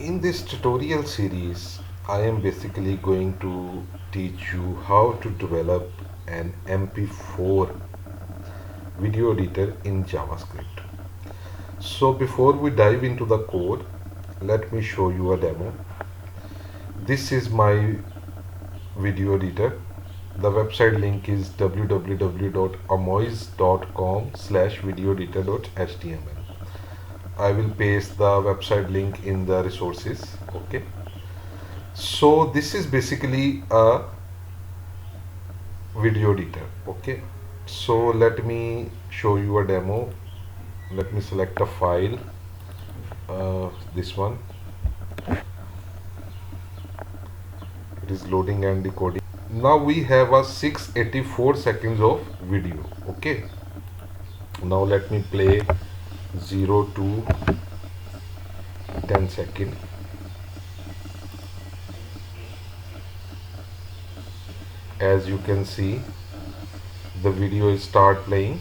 In this tutorial series, I am basically going to teach you how to develop an MP4 video editor in JavaScript. So before we dive into the code, let me show you a demo. This is my video editor. The website link is www.amois.com/videoeditor.html. I will paste the website link in the resources. Okay. So this is basically a video editor. Okay. So let me show you a demo. Let me select a file. This one. It is loading and decoding. Now we have a 684 seconds of video. Okay. Now let me play 0 to 10 second. As you can see, the video is start playing.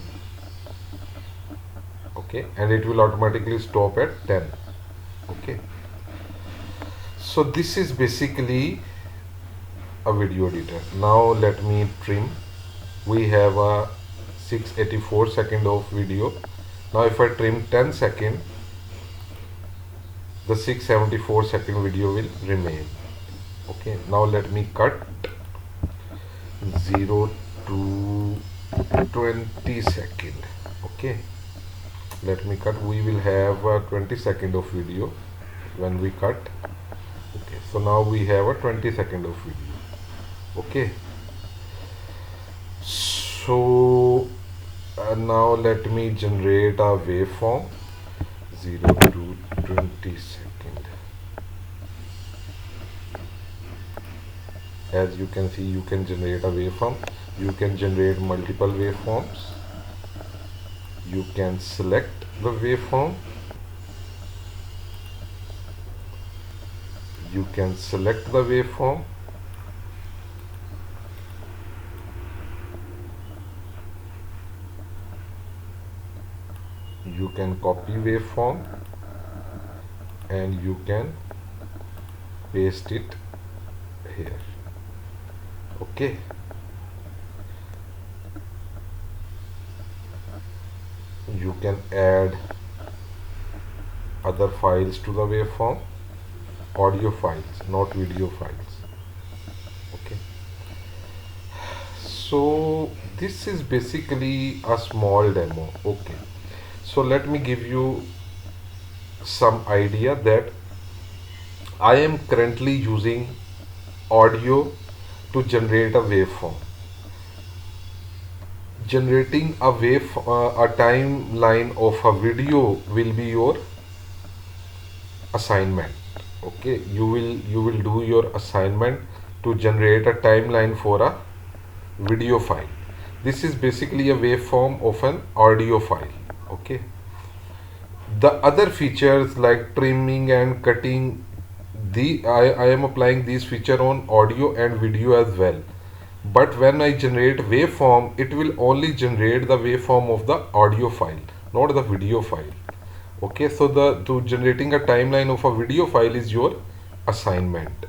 Okay, and it will automatically stop at 10. Okay, so this is basically a video editor. Now let me trim. We have a 684 second of video. Now if I trim 10 second, the 674 second video will remain. Okay, now let me cut 0 to 20 second. Okay, let me cut. We will have a 20 second of video when we cut. Okay, so now we have a 20 second of video. Okay, so now let me generate a waveform 0 to 20 second. As you can see, you can generate a waveform. You can generate multiple waveforms. You can select the waveform. You can select the waveform. You can copy waveform and you can paste it here. Okay, you can add other files to the waveform, audio files, not video files. Okay, so this is basically a small demo. Okay, so let me give you some idea that I am currently using audio to generate a waveform. Generating a timeline of a video will be your assignment. Okay, you will do your assignment to generate a timeline for a video file. This is basically a waveform of an audio file. Okay, the other features like trimming and cutting, I am applying these feature on audio and video as well. But when I generate waveform, it will only generate the waveform of the audio file, not the video file. Okay, so the to generating a timeline of a video file is your assignment.